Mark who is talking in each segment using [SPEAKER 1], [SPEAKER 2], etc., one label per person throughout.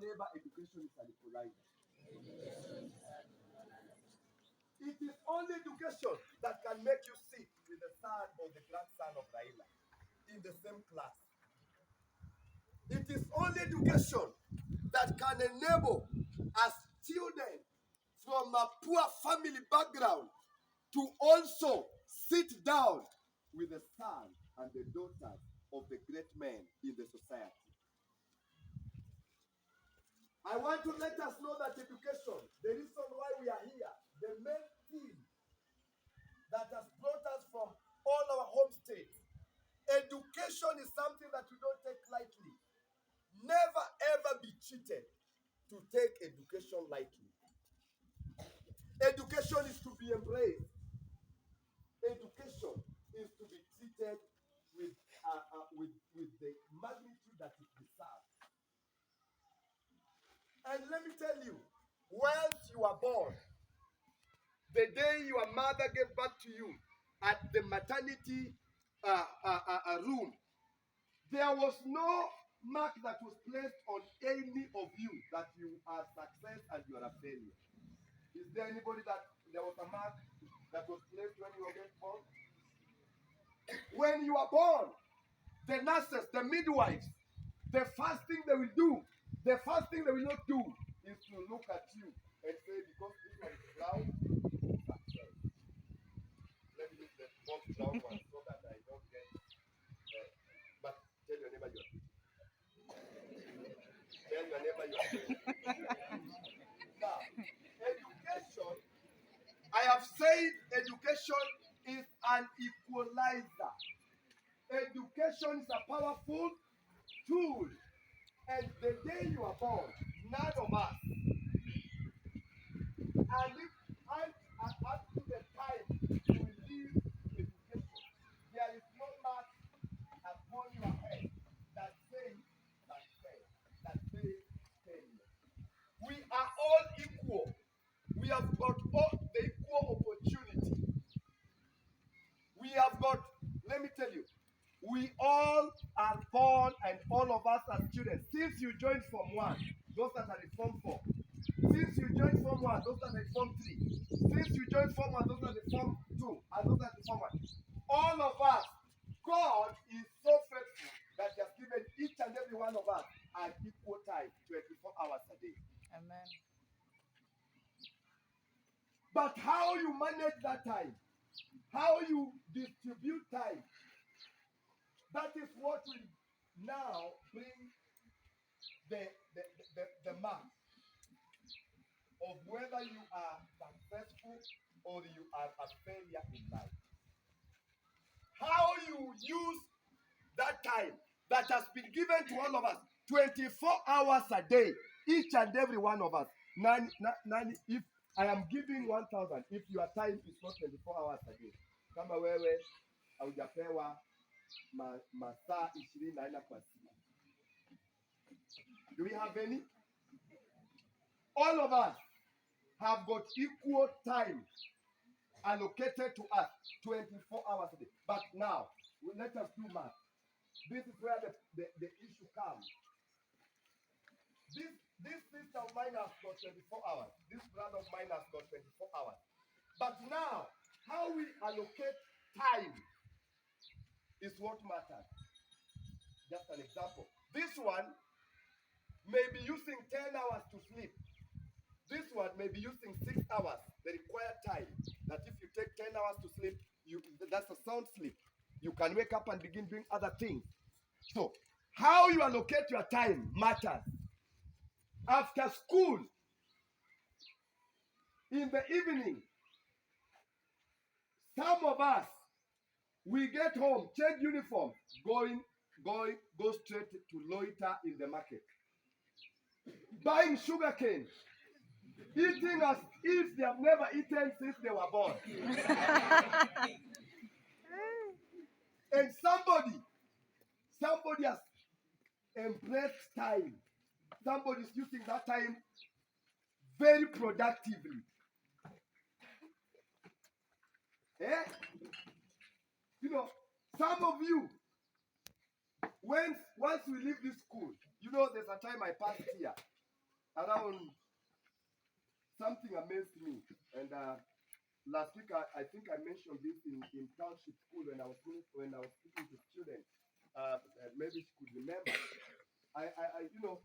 [SPEAKER 1] neighbor, education is an equalizer. It is only education that can make you sit with the son or the grandson of Raila in the same class. It is only education that can enable us children from a poor family background to also sit down with the son and the daughters of the great men in the society. I want to let us know that education, the reason why we are here, the main thing that has brought us from all our home states, education is something that we don't take lightly. Never ever be cheated to take education lightly. Education is to be embraced. Education is to be treated with the magnitude that it deserves. And let me tell you, once you are born, the day your mother gave birth to you at the maternity room, there was no mark that was placed on any of you that you are success and you are a failure. Is there anybody that there was a mark that was placed when you were born? When you are born, the nurses, the midwives, the first thing they will do, the first thing they will not do is to look at you and say, because this one is brown, success. Let me use the most brown one so that I don't get. But tell your neighbor you are beautiful. Tell your neighbor you are beautiful. Now, education, I have said education is an equalizer. Education is a powerful tool. And the day you are born, none of us, and if up to the time you will leave education, there is no mark upon your head that says success, that says failure. We are all equal. We have got all the equal opportunity. We have got, let me tell you, we all are born and all of us are students. Since you joined Form 1, those that are in Form 4. Since you joined Form 1, those that are in Form 3. Since you joined Form 1, those that are in Form 2, and those that are in Form 1. All of us, God is so faithful that He has given each and every one of us an equal time, 24 hours a day.
[SPEAKER 2] Amen.
[SPEAKER 1] But how you manage that time, how you distribute time, that is what will now bring the mark of whether you are successful or you are a failure in life. How you use that time that has been given to all of us, 24 hours a day, each and every one of us. If I am giving 1,000, if your time is not 24 hours a day, kama wewe haujapewa masaa 24 kwa siku. Do we have any? All of us have got equal time allocated to us, 24 hours a day. But now, let us do math. This is where the issue comes. This sister of mine has got 24 hours. This brother of mine has got 24 hours. But now, how we allocate time is what matters. Just an example. This one may be using 10 hours to sleep. This one may be using 6 hours, the required time. That if you take 10 hours to sleep, that's a sound sleep. You can wake up and begin doing other things. So, how you allocate your time matters. After school, in the evening, some of us, we get home, change uniform, go straight to loiter in the market. Buying sugarcane, eating as if they have never eaten since they were born. And somebody has embraced time. Somebody is using that time very productively. Eh? You know, some of you, once we leave this school, you know, there's a time I passed here. around something amazed me. And last week, I think I mentioned this in township school when I was speaking to students. Maybe she could remember. You know,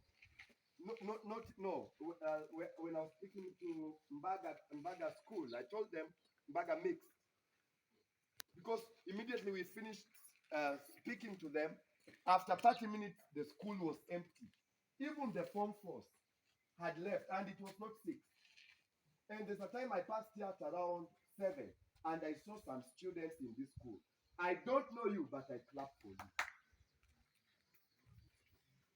[SPEAKER 1] no, not no. When I was speaking to Mbaga school, I told them Mbaga mix because immediately we finished speaking to them. After 30 minutes, the school was empty. Even the form force had left, and it was not 6. And there's a time I passed here at around 7, and I saw some students in this school. I don't know you, but I clap for you.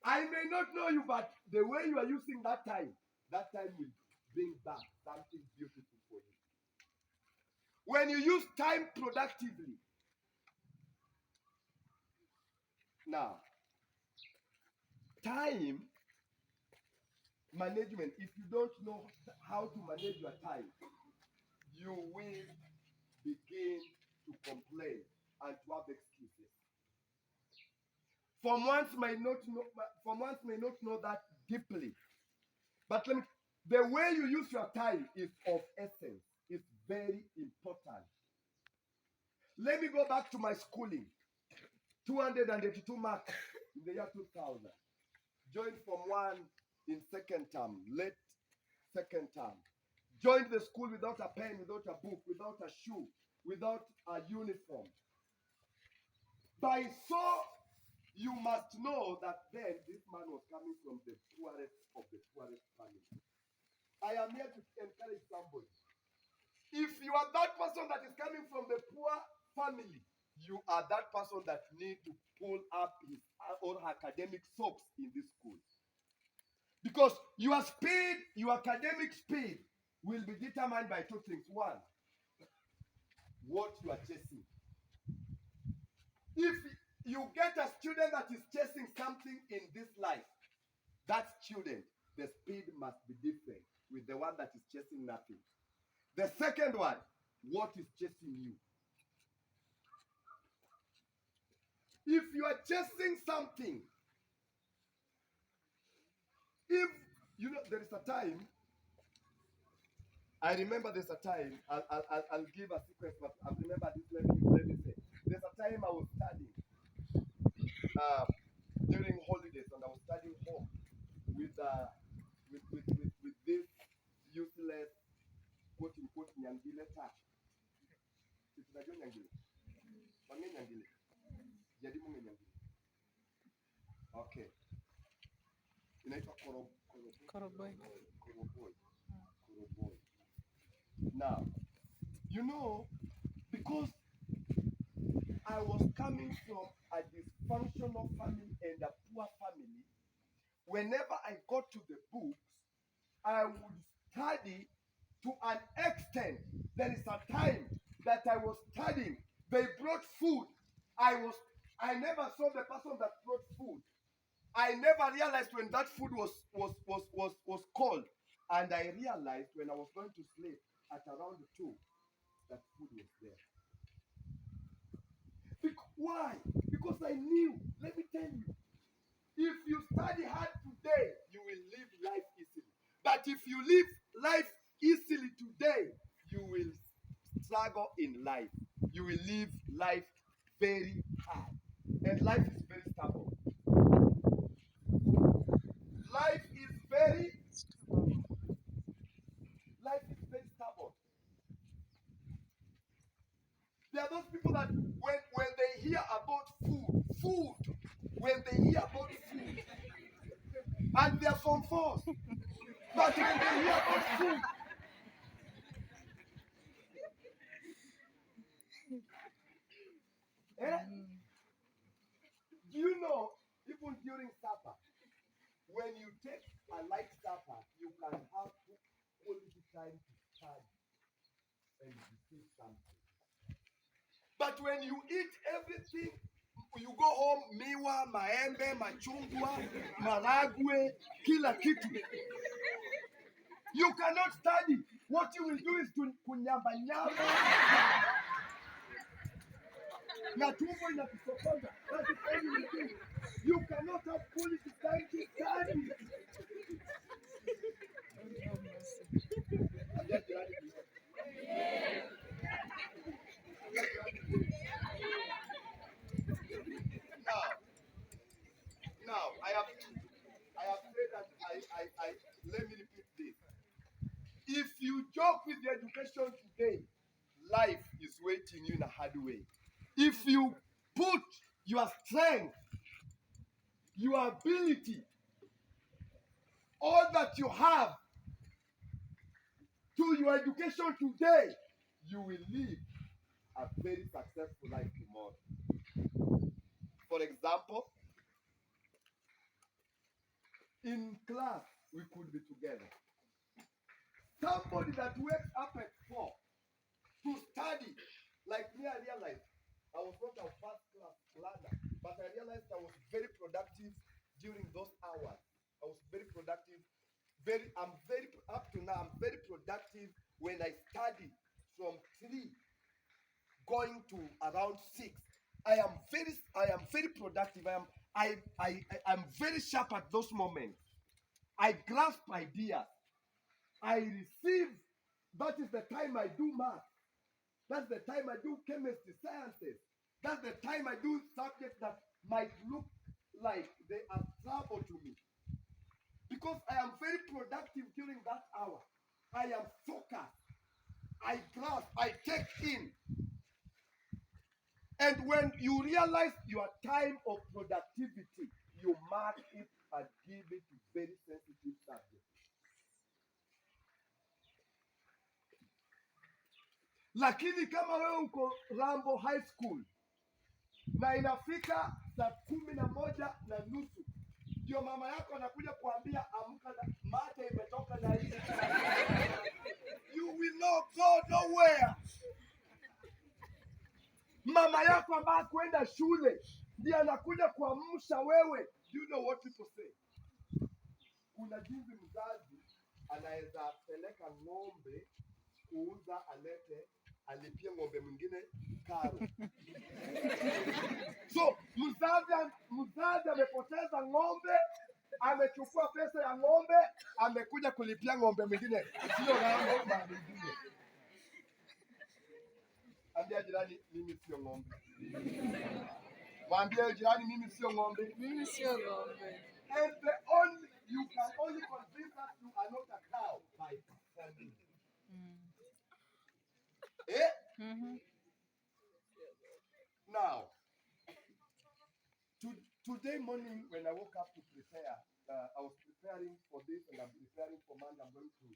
[SPEAKER 1] I may not know you, but the way you are using that time will bring back something beautiful for you. When you use time productively. Now, time management, if you don't know how to manage your time, you will begin to complain and to have excuses. Some ones may not know that deeply. But the way you use your time is of essence. It's very important. Let me go back to my schooling. 282 marks in the year 2000. Joined Form 1 in second term, late second term. Joined the school without a pen, without a book, without a shoe, without a uniform. By so, you must know that then this man was coming from the poorest of the poorest family. I am here to encourage somebody. If you are that person that is coming from the poor family, you are that person that need to pull up his or her academic socks in this school. Because your speed, your academic speed, will be determined by 2 things. One, what you are chasing. If you get a student that is chasing something in this life, that student, the speed must be different with the one that is chasing nothing. The second one, what is chasing you? If you are chasing something, if you know, there is a time, I remember there's a time, I'll give a sequence, but I remember this, let me say. There's a time I was studying during holidays, and I was studying home with, with this useless, quote unquote, Nyangile touch. Tunajua Nyangile? Wame Nyangile? Jaribu Nyangile. Okay. Inaitwa Koroboi. Now, you know, because I was coming from a dysfunctional family and a poor family, whenever I got to the books, I would study to an extent. There is a time that I was studying. They brought food. I never saw the person that brought food. I never realized when that food was cold. And I realized when I was going to sleep at around 2, that food was there. Why? Because I knew. Let me tell you. If you study hard today, you will live life easily. But if you live life easily today, you will struggle in life. You will live life very hard. And life is very stubborn. Life is very stubborn. There are those people that when they hear about food, when they hear about food, and they are from force, but when they hear about food, do you know, even during supper, when you take a light supper, you can have quality time to study and receive something. But when you eat everything, you go home, miwa, maembe, machungwa, maragwe, kila kitu. You cannot study. What you will do is to kunyamba-nyamba. Na tumbo inakusokonza. That is all you will do. You cannot have quality time to study. joke with your education today, life is waiting you in a hard way. If you put your strength, your ability, all that you have to your education today, you will live a very successful life tomorrow. For example, in class, we could be together. Somebody that wakes up at 4 to study, like me, I realized I was not a first class learner, but I realized I was very productive during those hours. I was very productive. Up to now, I'm very productive when I study from 3 going to around 6. I am very productive. I'm very sharp at those moments. I grasp ideas. I receive. That is the time I do math. That's the time I do chemistry, sciences. That's the time I do subjects that might look like they are trouble to me. Because I am very productive during that hour. I am focused. I grasp. I take in. And when you realize your time of productivity, you mark it and give it to very sensitive subjects. Lakini kama wewe uko Rambo High School na inafika saa 11:30 ndio mama yako anakuja kuambia amka na mate imetoka na hii, you will not go nowhere. Mama yako ambaye kwenda shule ndiye anakuja kuamsha wewe. Do you know what people say? Kuna jinsi mzazi anaweza peleka ng'ombe kuuza, alipie ng'ombe mwingine karo. So mzazi amepoteza ng'ombe, amechukua pesa ya ng'ombe, amekuja kulipia ng'ombe mwingine, sio ng'ombe mwingine. Ambia jirani, mimi sio ng'ombe. Mwambie jirani, mimi sio ng'ombe.
[SPEAKER 2] Mimi sio ng'ombe.
[SPEAKER 1] And you can only convince us you are not a cow by performing. Now, today morning when I woke up to prepare, I was preparing for this and I'm preparing for Monday. I'm going to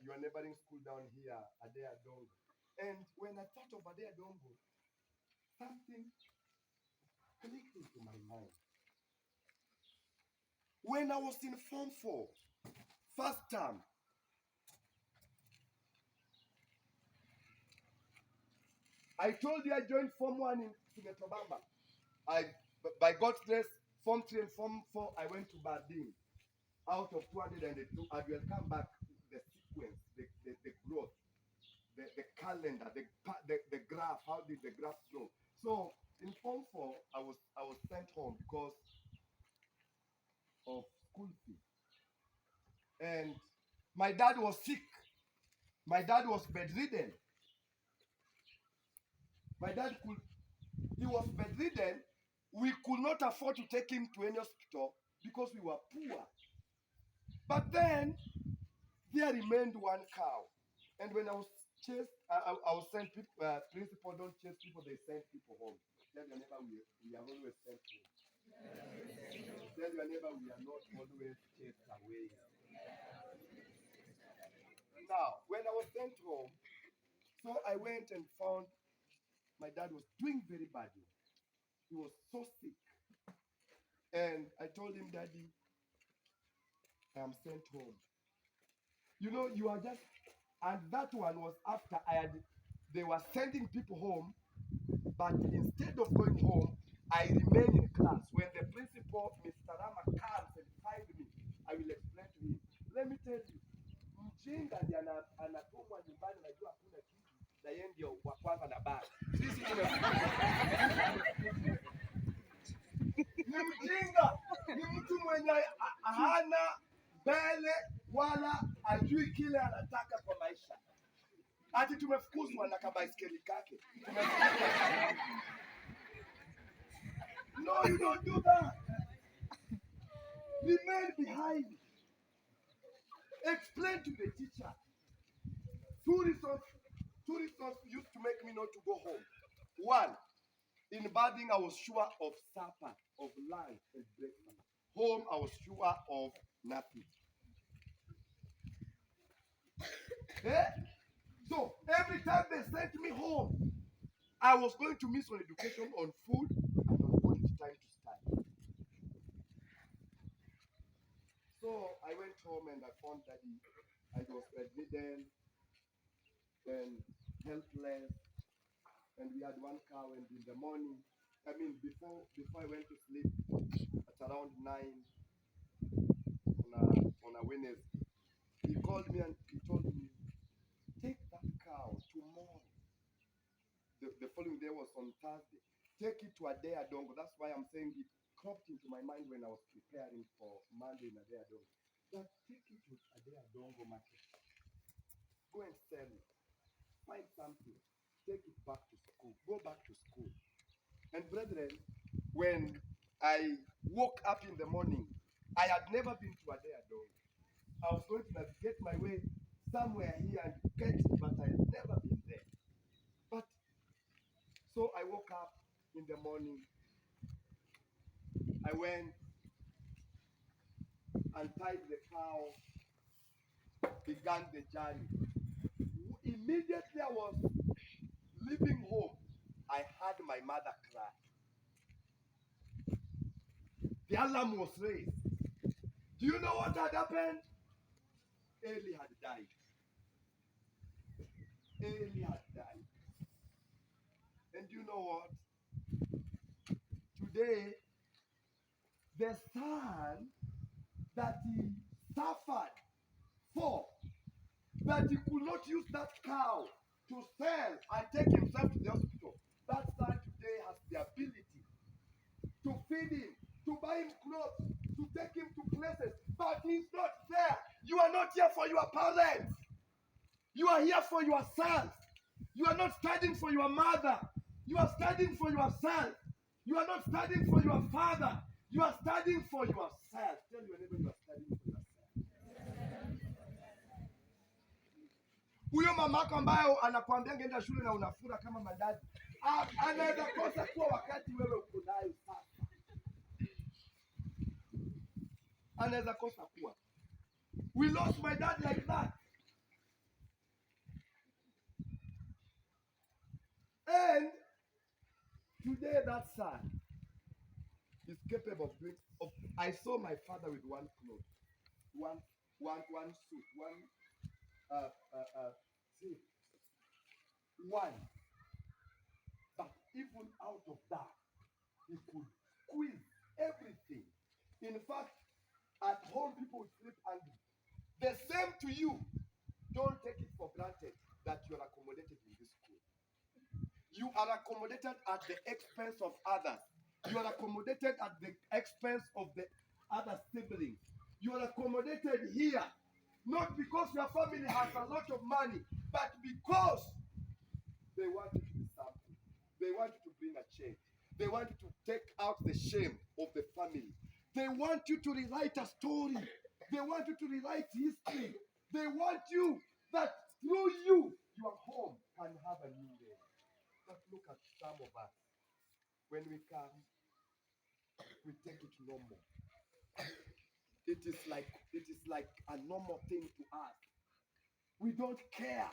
[SPEAKER 1] your neighboring school down here, Adea Dongo. And when I thought of Adea Dongo, something clicked into my mind. When I was in Form 4, first term, I told you I joined Form 1 in Sinetobamba. By God's grace, Form 3 and Form 4, I went to Bardin. Out of 202, I will come back the sequence, the growth, the calendar, the graph. How did the graph grow? So in Form 4, I was sent home because of school fees. And my dad was sick. My dad was bedridden. He was bedridden. We could not afford to take him to any hospital because we were poor. But then there remained one cow. And when I was chased, I was sent people, principal don't chase people, they send people home. Tell your neighbor we are always sent home. Tell your neighbor we are not always chased away. Now, when I was sent home, so I went and found my dad was doing very badly. He was so sick. And I told him, Daddy, I am sent home. You know, you are just, and that one was after they were sending people home, but instead of going home, I remained in class. When the principal, Mr. Rama, comes and finds me, I will explain to him. Let me tell you, mjinga ndiye anatumwa nyumbani, najua hakuna kitu, na yeye ndio wa kwanza na baba. Sisi ni mjinga, ni mtu mwenye hana mbele wala ajui kile anataka kwa maisha. Ati tumefukuzwa na kabaiskeli kake. No, you don't do that. Remain behind. Explain to the teacher. Two reasons used to make me not to go home. One, in bathing, I was sure of supper, of lunch and breakfast. Home, I was sure of nothing. So every time they sent me home, I was going to miss on education, on food, and on quality time to study. So I went home and I found Daddy. I was bedridden and helpless, and we had one cow. And in the morning, before I went to sleep at around 9 on a Wednesday, he called me and he told me, take that cow tomorrow. The following day was on Thursday. Take it to Adea Dongo. That's why I'm saying it cropped into my mind when I was preparing for Monday in Adea Dongo. That take it to Adea Dongo market. Go and sell it. Find something. Take it back to school. Go back to school. And brethren, when I woke up in the morning, I had never been to Adea Dongo. I was going to navigate my way somewhere here and get it, but I had never been there. But so I woke up in the morning. I went and tied the cow, began the journey. Immediately I was leaving home, I heard my mother cry. The alarm was raised. Do you know what had happened? Eli had died. Eli had died. And you know what? Today, the son that he suffered for, that he could not use that cow to sell and take himself to the hospital, that son today has the ability to feed him, to buy him clothes, to take him to places, but he's not there. You are not here for your parents. You are here for yourself. You are not studying for your mother. You are studying for yourself. You are not studying for your father. You are studying for yourself. Tell your neighbor you are studying for yourself. Huyo mamako ambayo anakuambia ngeenda shule na unafura kama mandazi, anaweza kosa kuwa wakati wewe uko nayo sasa. Anaweza kosa kuwa. We lost my dad like that. And today that son is capable of doing. I saw my father with one cloth, one suit, see, one. But even out of that, he could squeeze everything. In fact, at home people would sleep angry. The same to you. Don't take it for granted that you are accommodated in this school. You are accommodated at the expense of others. You are accommodated at the expense of the other siblings. You are accommodated here, not because your family has a lot of money, but because they want you to be something. They want you to bring a change. They want you to take out the shame of the family. They want you to rewrite a story. They want you to rewrite history. They want you that through you, your home can have a new day. But look at some of us. When we come, we take it normal. It is like a normal thing to us. We don't care.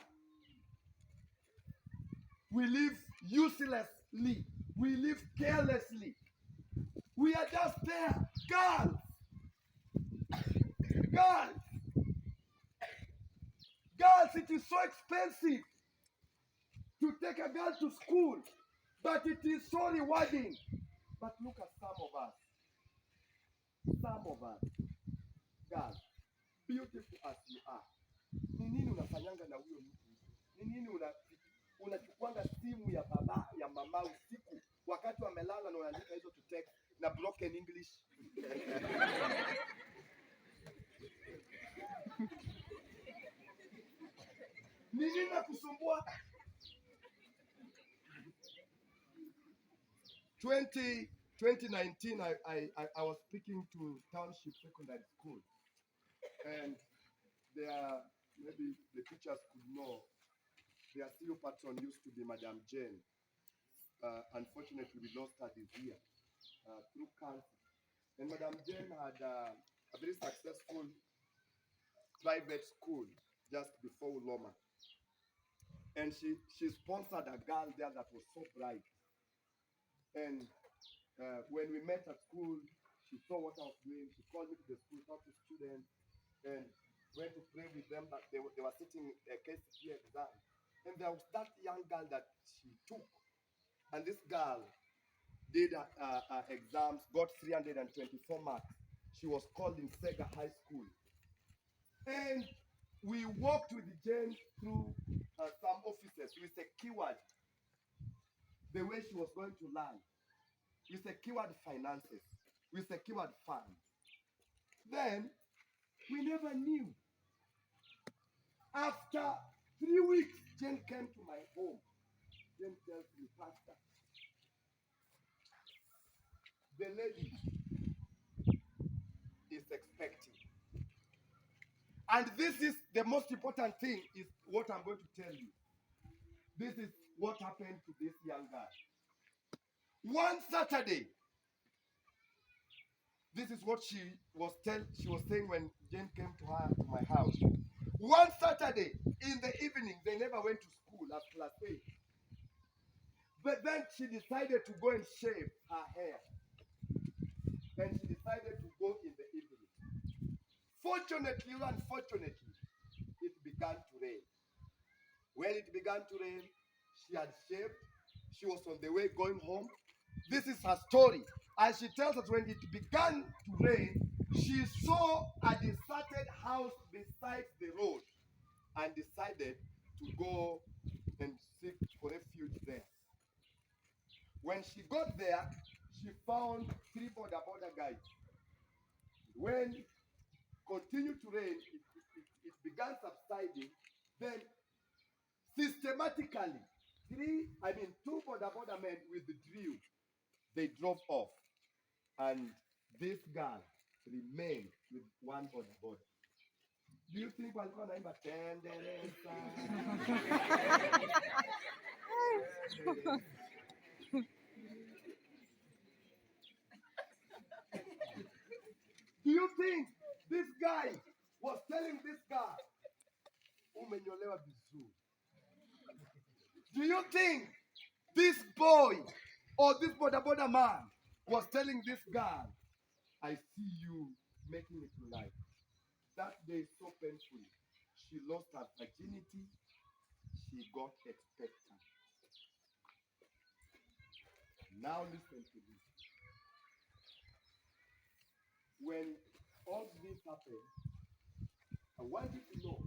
[SPEAKER 1] We live uselessly. We live carelessly. We are just there. Girls, it is so expensive to take a girl to school, but it is so rewarding. But look at some of us, girls, beautiful as you are. Ni nini unafanyanga na huyo mtu? Ni nini unachukuanga simu ya baba ya mama usiku wakati wamelala na unaandika hizo to text na broken English? Ni nini nakusumbua? 2019, I was speaking to Township Secondary School, and there, maybe the teachers could know, their CEO patron used to be Madame Jane. Unfortunately, we lost her this year through cancer. And Madame Jane had a very successful private school just before Uloma. And she sponsored a girl there that was so bright. And when we met at school, she saw what I was doing. She called me to the school, talked to students, and went to pray with them that they were sitting a KCP exam. And there was that young girl that she took. And this girl did exams, got 324 marks. She was called in Sega High School. And we walked with Jane through some offices. We secured the way she was going to learn. We secured finances. We secured funds. Then we never knew. After 3 weeks, Jane came to my home. Jane tells me, Pastor, the lady is expecting. And this is the most important thing, is what I'm going to tell you. This is what happened to this young girl. One Saturday, this is what she was saying when Jane came to my house. One Saturday in the evening, they never went to school as class 8. But then she decided to go and shave her hair. And she decided to go in the evening. Fortunately or unfortunately, it began to rain. When it began to rain, she had shaved. She was on the way going home. This is her story. As she tells us, when it began to rain, she saw a deserted house beside the road and decided to go and seek for refuge there. When she got there, she found 3 border guys. When it continued to rain, it began subsiding. Then systematically, 2 border men withdrew. They drove off. And this girl remained with 1 border. Do you think walikuwa naimba tendereza? Do you think this guy was telling this girl, umenyolewa vizuri? Do you think this boy or this border man was telling this girl, I see you making it to life? That day so painful. She lost her virginity. She got expectant. Now listen to this. When all this happened, I want you to know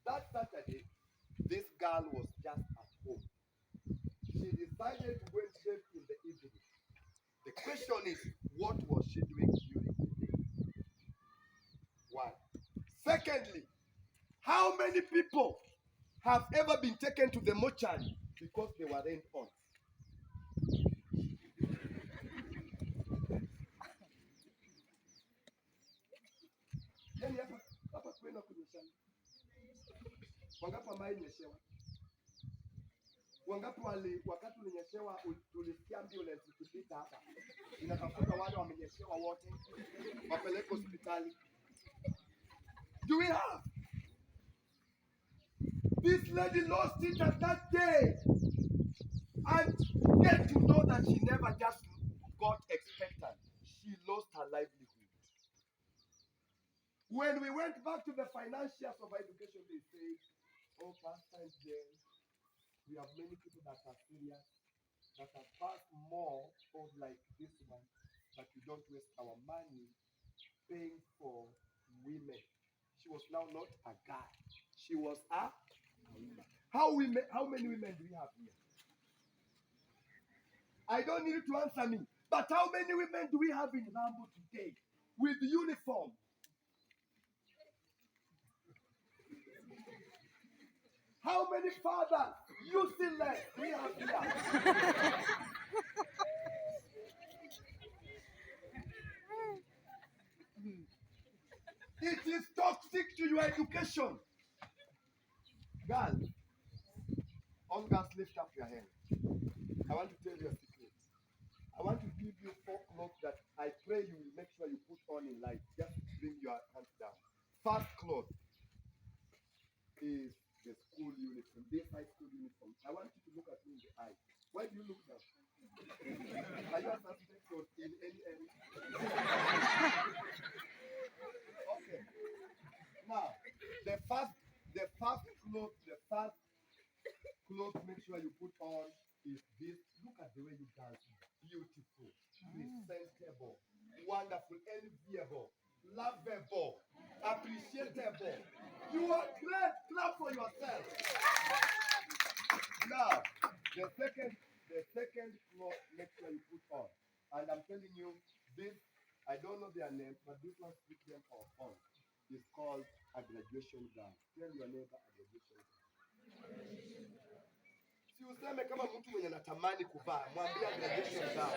[SPEAKER 1] that Saturday, this girl was just at home. She decided to go and shave in the evening. The question is, what was she doing during the day? One. Secondly, how many people have ever been taken to the mortuary because they were rained on? Hapa kwenda kunyeshana. Wangapi ambao inyeshewa? Wangapi wakati ulinyeshewa tulisikia ambulance ikipita hapa. Inatafuta wale wamenyeshewa wote. Wapeleke hospitali. Do we have? This lady lost it at that day. And get to know that she never just got expectant. She lost her livelihood. When we went back to the financials of education, they said, oh, Pastor Jane, we have many people that are serious, that have passed more of like this one, but we don't waste our money paying for women. She was now not a guy. She was a woman. How many women do we have here? I don't need you to answer me. But how many women do we have in Rambo today with uniform? How many fathers, useless, we have here? It is talk stick to your education. Girls, all girls, lift up your hand. I want to tell you a secret. I want to give you 4 clothes that I pray you will make sure you put on in life. Just bring your hands down. First cloth is the school uniform, this high school uniform. I want you to look at me in the eye. Why do you look down? Are you a suspect or in any area? Okay. Now, the first cloth, make sure you put on is this. Look at the way you dance. Beautiful, presentable, wonderful, enviable, lovable, appreciable. You are great. Clap for yourself. Now, the second cloth, make sure you put on. And I'm telling you, this, I don't know their names, but this one put them on. It's called a graduation gown. Tell your neighbor a graduation gown. Si useme kama mtu mwenye natamani kuvaa, mwambie graduation gown.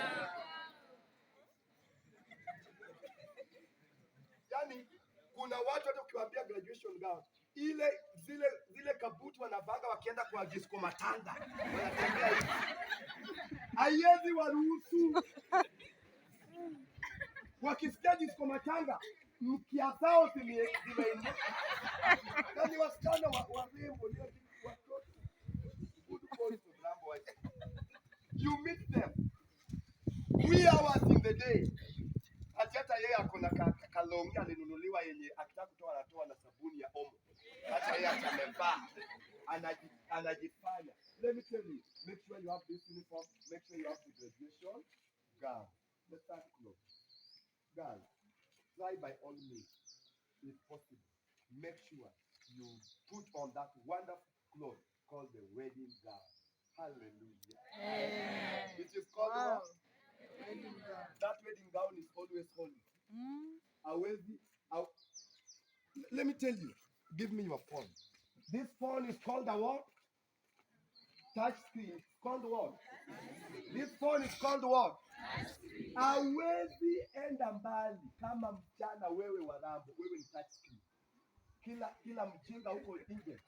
[SPEAKER 1] Yaani kuna watu hata ukiwaambia graduation gown, zile kabuti wanavanga wakienda kwa disco matanga. Wanatembea hivi. Haiwezi waruhusu. Wakisikia disco matanga, mkia zao zimeinuka. Yaani wasichana warembo, watoto. Good boys to Rambo. You meet them 3 hours in the day. Hata yeye akona kalongi alinunuliwa yenye akitaka kutoa anatoa na sabuni ya omo. Hata yeye atamevaa. Anajifanya. Let me tell you, make sure you have this uniform, make sure you have the graduation gown. The third cloth. Girls, try by all means, if possible, make sure you put on that wonderful cloth called the wedding gown. Hallelujah. Amen. It is called what? Wedding gown. That wedding gown is always holy. Let me tell you, give me your phone. This phone is called a what? Touch screen. It's called what? This phone is called what? Hawezi enda mbali kama mchana wewe wa Rambo, wewe ni touch screen. Kila mjinga huko nje,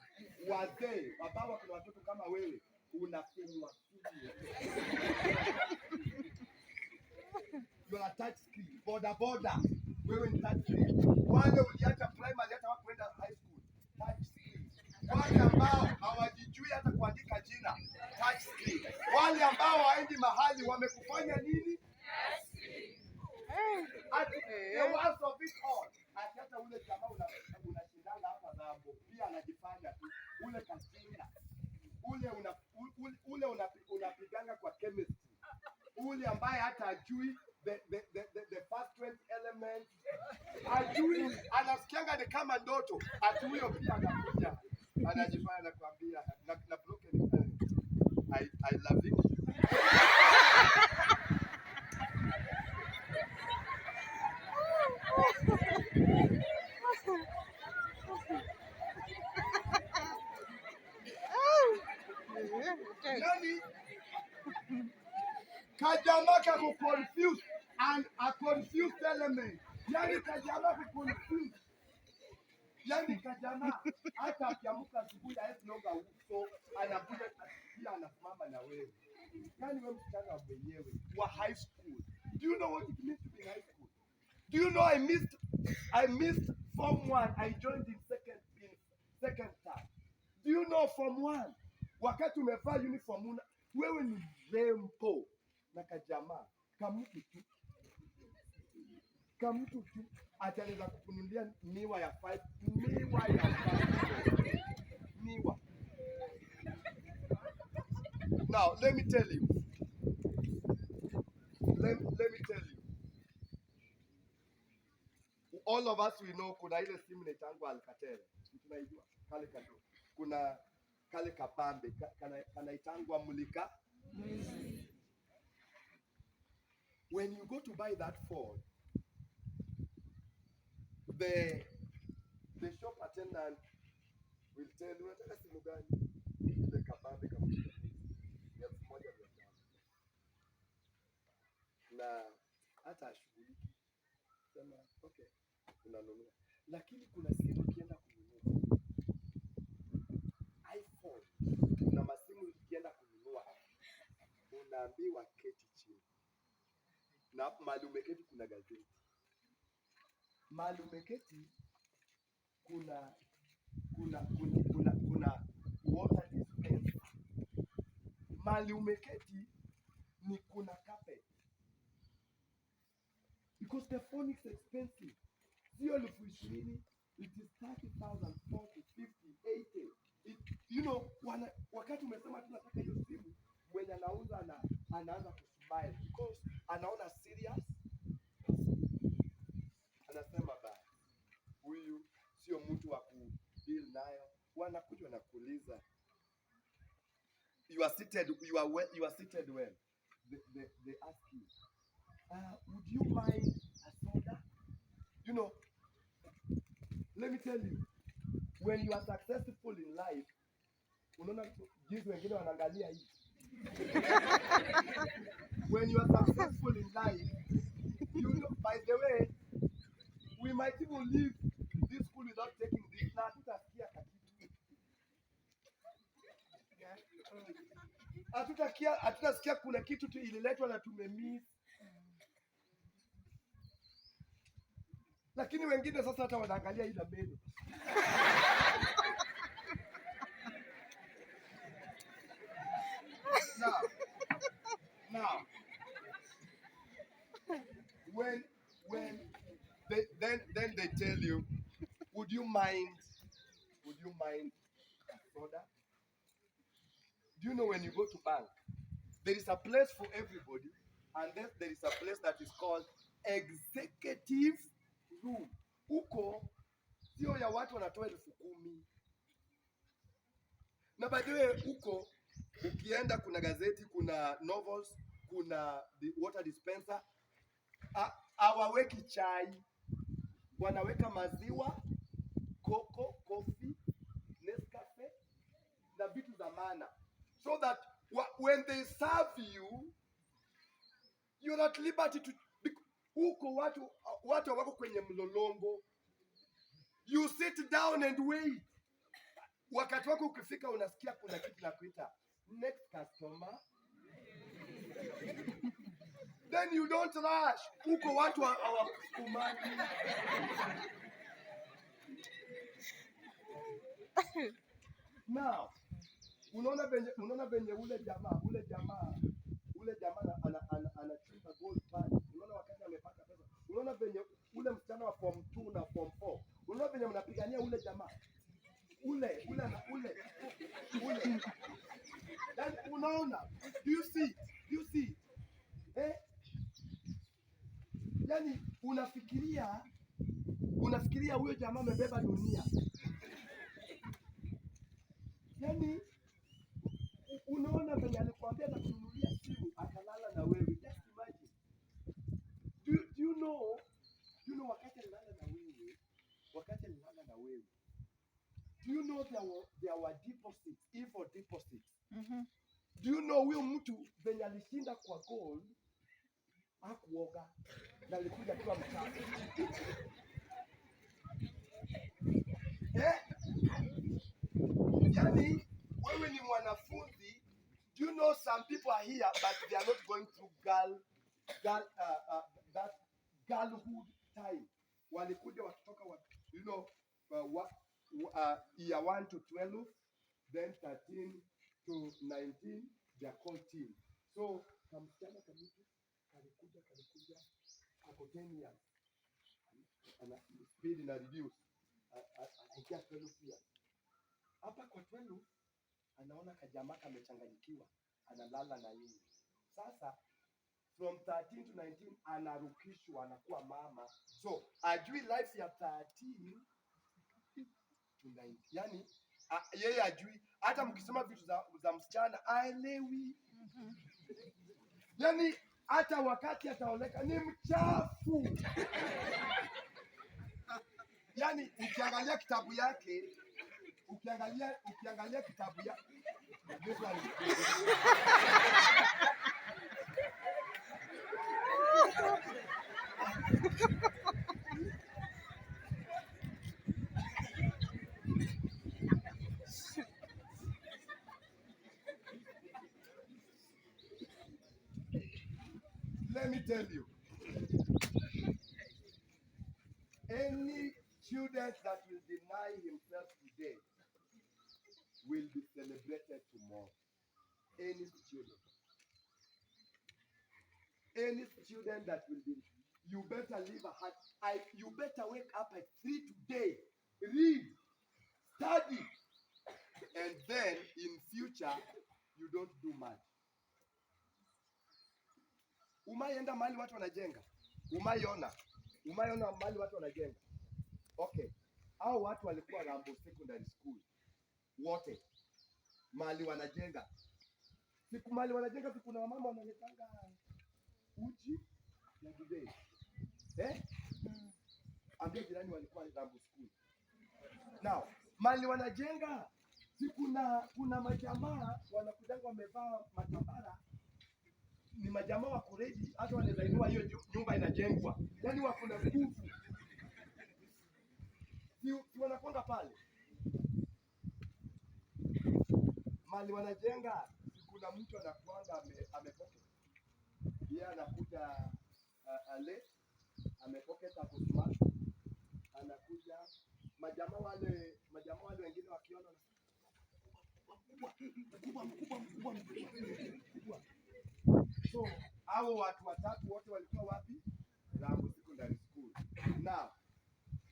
[SPEAKER 1] wazee ambao kuna watoto kama wewe, unafinywa. You are touch screen. Boda wewe ni touch screen. Wale uliacha primary hata wakwenda high school, touch screen. Wale ambao hawajijui hata kuandika jina, touch screen. Wale ambao haendi mahali wamekufanya nini? The worst of it all. Hata ule jamaa unashindana hapa Rambo, pia anajifanya tu ule kashinda. Ule unapiganga kwa chemistry. Ule ambaye hata ajui the first 20 elements. Ajui, anasikianga ni kama ndoto. Ati huyo pia anakuja. Anajifanya nakwambia na broken I love you. Yani, kajama kako confused and a confused element. Yani kajama kako confused. Yani kajama hata akiamuka asubuhi haezinonga uso, anakuja pia anasimama na wewe. Yani wewe msichana wa mwenyewe wa high school. Do you know what it means to be in high school? Do you know I missed Form 1. I joined in second time. Do you know Form 1? Wakati umevaa uniform wewe ni rempo na kajamaa kamutu tu atanaweza kukunulia miwa ya 5 miwa. Now let me tell you. All of us we know kuna ile simu inaitangwa Alcatel. Tunaijua kale kadogo. Kuna kale kapambe kanaitangwa mulika. When you go to buy that phone, the shop attendant will tell you unataka simu gani? Ile kapambe kama hiyo. Na hata shughuliki. Sema okay, unanunua. Lakini kuna simu ukienda kununua iPhone, kuna masimu ukienda kununua unaambiwa keti chini, na mahali umeketi kuna gazeti, mahali umeketi kuna water dispenser, mahali umeketi ni kuna carpet, because the phone is expensive. Sio 20,000, it is 30,000, 40, 50, 80. You know, wakati umesema tunataka hiyo simu, mwenye anauza anaanza kusmile because anaona serious, anasema basi huyu sio mtu wa kudeal nayo. Wanakuja wanakuuliza, you are seated well. They ask you, would you mind a soda? You know, let me tell you, when you are successful in life, unaona jinsi wengine wanaangalia hii. When you are successful in life, you know, by the way, we might even leave this school without taking this. Na hatutasikia kakitu. Hatutasikia kuna kitu tu ililetwa na tumemiss. Lakini wengine sasa hata wanaangalia ila meno. Now, when they tell you, would you mind a soda? Do you know when you go to bank, there is a place for everybody, and then there is a place that is called executive room. Huko sio ya watu wanatoa 10,000. Na by the way, huko ukienda kuna gazeti, kuna novels, kuna water dispenser. Hawaweki chai, wanaweka maziwa, coffee, Nescafe na vitu za maana, so that when they serve you, you're at liberty to. Huko watu wako kwenye mlolongo. You sit down and wait. Wakati wako ukifika, unasikia kuna kitu na kuita next customer. Then you don't rush. Huko watu hawakusukumani. Now, unaona venye ule jamaa anachimba gold pan. Unaona wakati amepata pesa. Unaona venye ule msichana wa form 2 na form 4. Unaona venye mnapigania ule jamaa. Ule. Then unaona, do you see? Yani unafikiria huyo jamaa amebeba dunia. Yani unaona venye alikwambia na kununulia simu akalala na wewe. Just imagine. Do you know wakati alilala na wewe? Do you know there were deposits, evil deposits? Do you know huyo mtu venye alishinda kwa goal hakuoga na alikuja kwa mchafu. Yani wewe ni mwanafunzi. Do you know some people are here but they are not going through that girlhood time. Walikuja wakitoka year 1 to 12, then 13 to 19, they are called teen. So kamsichana kalikuja ako 10 years, ana speed na reduce, anaingia 12 years. Hapa kwa 12 anaona kajamaa kamechanganyikiwa, analala na yeye. Sasa from 13 to 19 anarukishwa, anakuwa mama. So ajui life ya 13 to 19. Yani yeye ajui, hata mkisema vitu za msichana haelewi. Yani hata wakati ataoleka ni mchafu. Yani ukiangalia kitabu yake, ukiangalia kitabu yake tell you, any student that will deny himself today will be celebrated tomorrow. Any student. Any student that will be, you better live a heart. You better wake up at 3 today. Read, study, and then in future you don't do much. Umayenda mali watu wanajenga. Umayona mali watu wanajenga. Okay. Hao watu walikuwa Rambo Secondary School. Wote mali wanajenga. Siku mali wanajenga, siku na mama wanaletanga uji na gidei. Ambia jirani walikuwa Rambo School. Now, mali wanajenga, kuna majamaa wanakujanga wamevaa matambara, ni majamaa wa kuredi, hata wanaweza inua hiyo nyumba inajengwa. Yaani wako na nguvu. Si wanakwenda pale. Mali wanajenga, kuna mtu anakuanga amepoke. Yeye anakuja amepoke hapo smart. Anakuja majamaa wale wengine wakiona mkubwa. So, hao watu watatu wote walikuwa wapi? Rambo Secondary School. Now,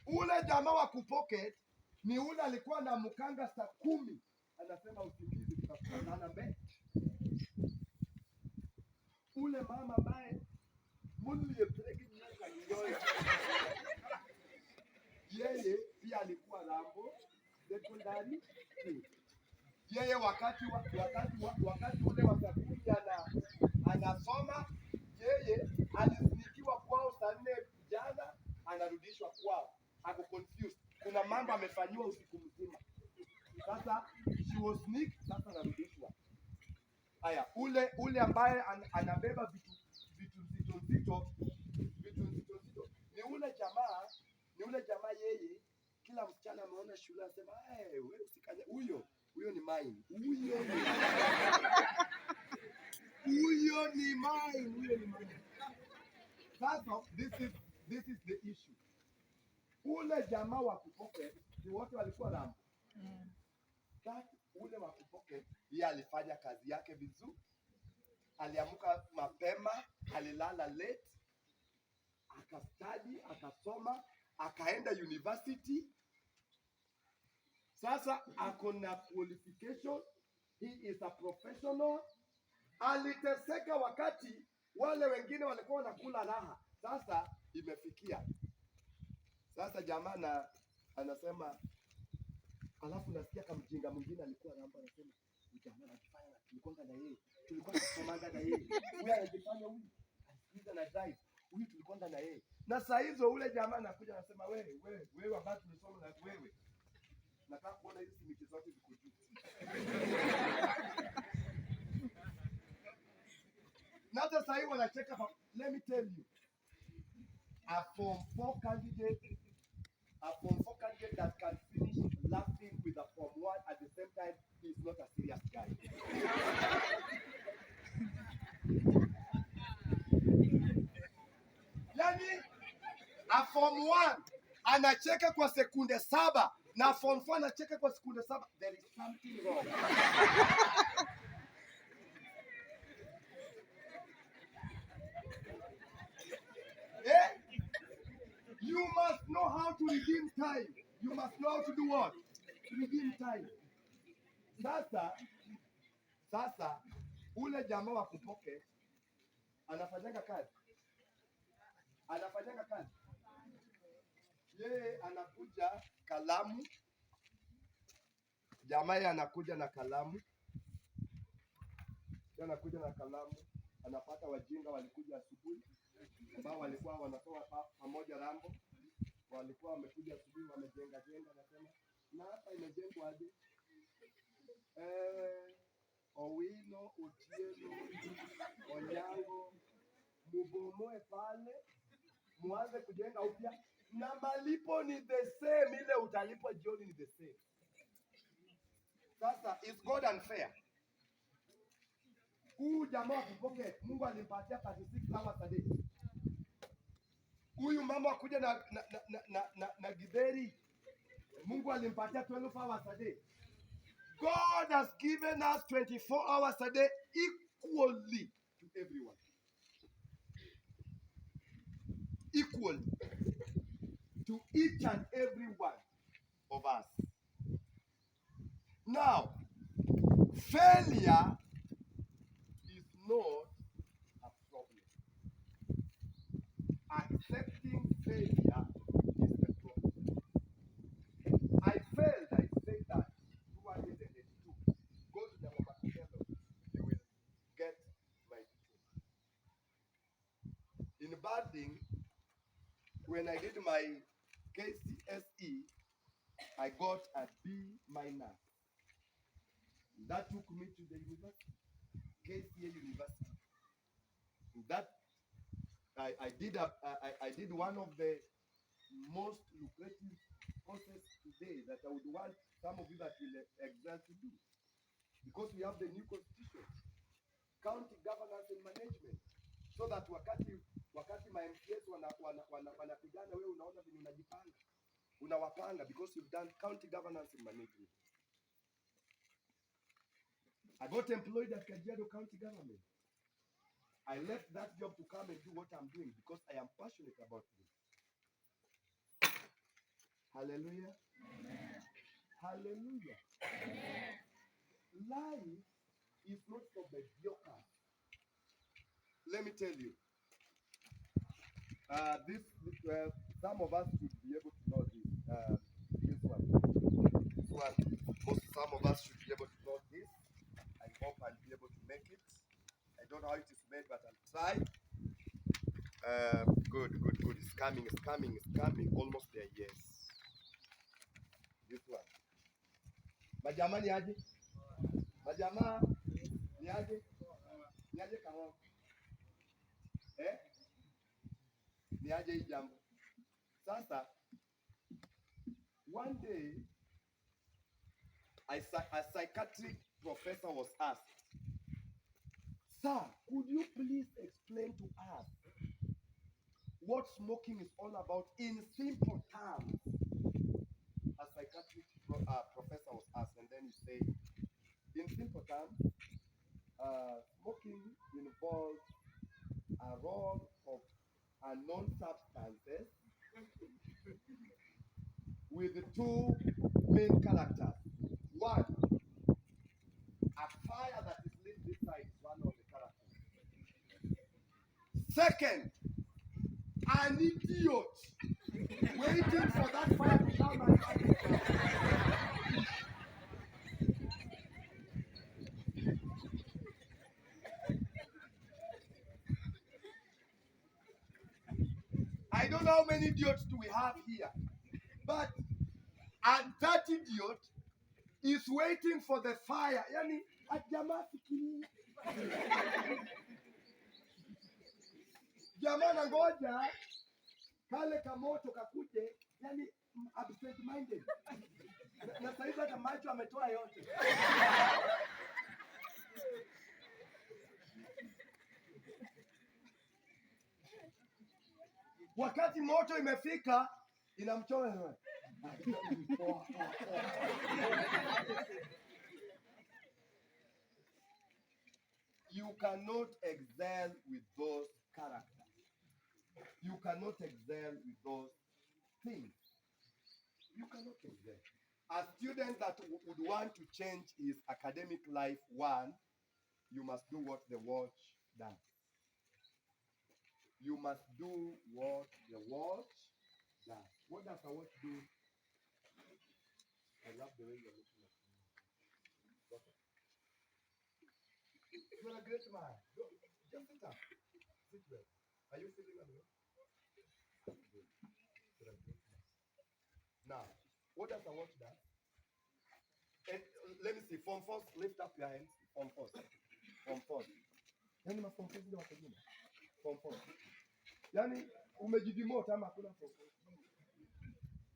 [SPEAKER 1] ule jamaa wa kupocket ni ule alikuwa na mkanga saa 10. Anasema usingizi tutakutana mbele. Ule mama ambaye mundu yepeleki nyaka nyoyo. Yeye pia alikuwa Rambo Secondary School. Yeye wakati ule wakakuti anasoma, yeye alifunikiwa kwao saa 4 jana, anarudishwa kwao. Ako confused. Kuna mambo amefanywa usiku mzima. Sasa she was sneak, sasa anarudishwa. Haya, ule ambaye anabeba vitu nzito. Ni ule jamaa yeye kila msichana ameona shule anasema, wewe usikanye huyo ni mine. Huyo ni mine. Sasa this is the issue. Ule jamaa wa kupoke ni wote walikuwa Rambo. Ule wa kupoke yeye alifanya kazi yake vizuri. Aliamka mapema, alilala late, akastudy, akasoma, akaenda university. Sasa ako na qualification, he is a professional. Aliteseka wakati wale wengine walikuwa wanakula raha. Sasa imefikia. Sasa jamaa anasema, alafu nasikia kama mjinga mwingine alikuwa Rambo anasema, jamaa anafanya tulikuwa na yeye. Tulikuwa tunasomanga na yeye. Huyu anajifanya huyu. Anasikiliza na drive. Huyu tulikuwa na yeye. Na saa hizo ule jamaa anakuja anasema, wewe ambaye tumesoma na wewe. Nataka kuona hizi simiti zote ziko juu. Na hata saa hii wanacheka. Let me tell you. A Form 4 candidate that can finish laughing with a Form 1 at the same time is not a serious guy. Yani, a Form 1 anacheka kwa sekunde 7 na Form 4 anacheka kwa sekunde 7. There is something wrong. You must know how to redeem time. You must know how to do what? Redeem time. Sasa ule jamaa wa kupoke anafanyanga kazi. Yeye anakuja kalamu. Jamaa yeye anakuja na kalamu. Anapata wajinga walikuja asubuhi. Ambao walikuwa wanatoa pamoja Rambo. Walikuwa wamekuja asubuhi wamejenga nasema, na hapa imejengwa aje? Owino, Otieno, Onyango, mubomoe pale, muanze kujenga upya. Na malipo ni the same, ile utalipwa jioni ni the same. Sasa, is God unfair? Jamaa kupoke, Mungu alimpatia 36 hours a day. Huyu mama kuja na githeri, Mungu alimpatia 12 hours a day. God has given us 24 hours a day equally to everyone. Equally to each and every one of us. Now, failure is not a problem. Accepting failure is the problem. I failed, I said that 282. Go to the Motivational, you will get my details. In bathing, when I did my KCSE, I got a B minus. That took me to the university, KCA University. That I did one of the most lucrative courses today that I would want some of you that will excel to do, because we have the new constitution, county governance and management, so that wakati ma MPS wanapigana, wewe unaona vile unajipanga, unawapanga, because you've done county governance and management. I got employed at Kajiado County Government. I left that job to come and do what I'm doing because I am passionate about this. Hallelujah. Amen. Hallelujah. Amen. Life is not for the mediocre. Let me tell you, some of us should be able to know this. This one. Some of us should be able to know this. I hope I'll be able to make it. I don't know how it is made, but I'll try. Good. It's coming. Almost there, yes. This one. Majama ni aje? Majama ni aje? Ni aje kama? Ni aje hii jambo? Sasa, one day, a psychiatric professor was asked, "Sir, could you please explain to us what smoking is all about in simple terms?" A psychiatric professor was asked, and then he said, "In simple terms, smoking involves a role of unknown substances with two main characters. One, a fire that is lit inside is one of the characters. Second, an idiot waiting for that fire to come and light it down." I don't know how many idiots do we have here, but and that idiot is waiting for the fire. Yani, jamaa fikiri. Jamaa nangoja kale kamoto kakuje, yani absent minded. Na sasa hata macho ametoa yote. Wakati moto imefika, inamchoma. You cannot excel with those characters. You cannot excel with those things. You cannot excel. A student that would want to change his academic life, one, you must do what the watch does. You must do what the watch does. What does a watch do? I love the way you're looking at me. You're a great man. Just sit up. Sit well. Are you feeling alone? Good. You're a great man. Now, what does a watch do? And let me see. Form first, lift up your hands. Form first. Yani form first ndio wako jina. Form first. Yani umejidimote ama hakuna form first?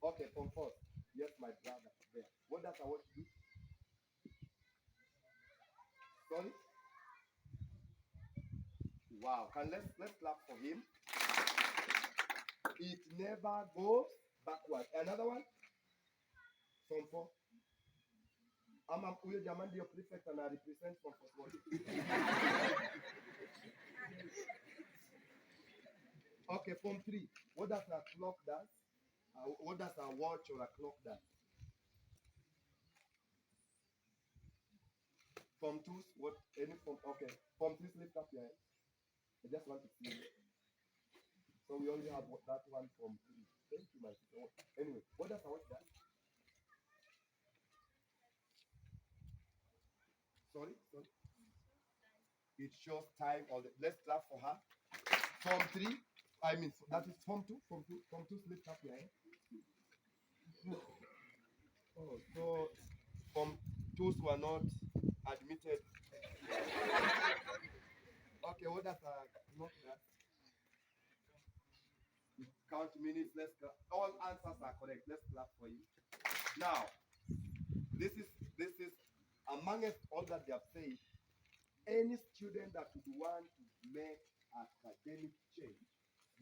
[SPEAKER 1] Okay, form first. Yes, my brother. There. What does a watch do? Sorry? Wow. Let's clap for him. It never goes backward. Another one? Form 4. Ama huyo jamani ndio prefect ana represent form 4. Okay, form 3. What does a clock does? What does a watch or a clock does? Form 2, what? Any form? Okay. Form 3, lift up your hand. I just want to see it. So we only have that one from 3. Thank you, my sister. Anyway, what does a watch does? Sorry? It shows time. Let's clap for her. Form 3. I mean, that is Form 2. Form 2, lift up your hand. Oh, so Form 2s were not admitted. Okay, what does a clock does? Count minutes. Let's clap. All answers are correct. Let's clap for you. Now, this is amongst all that they have said. Any student that would want to make academic change,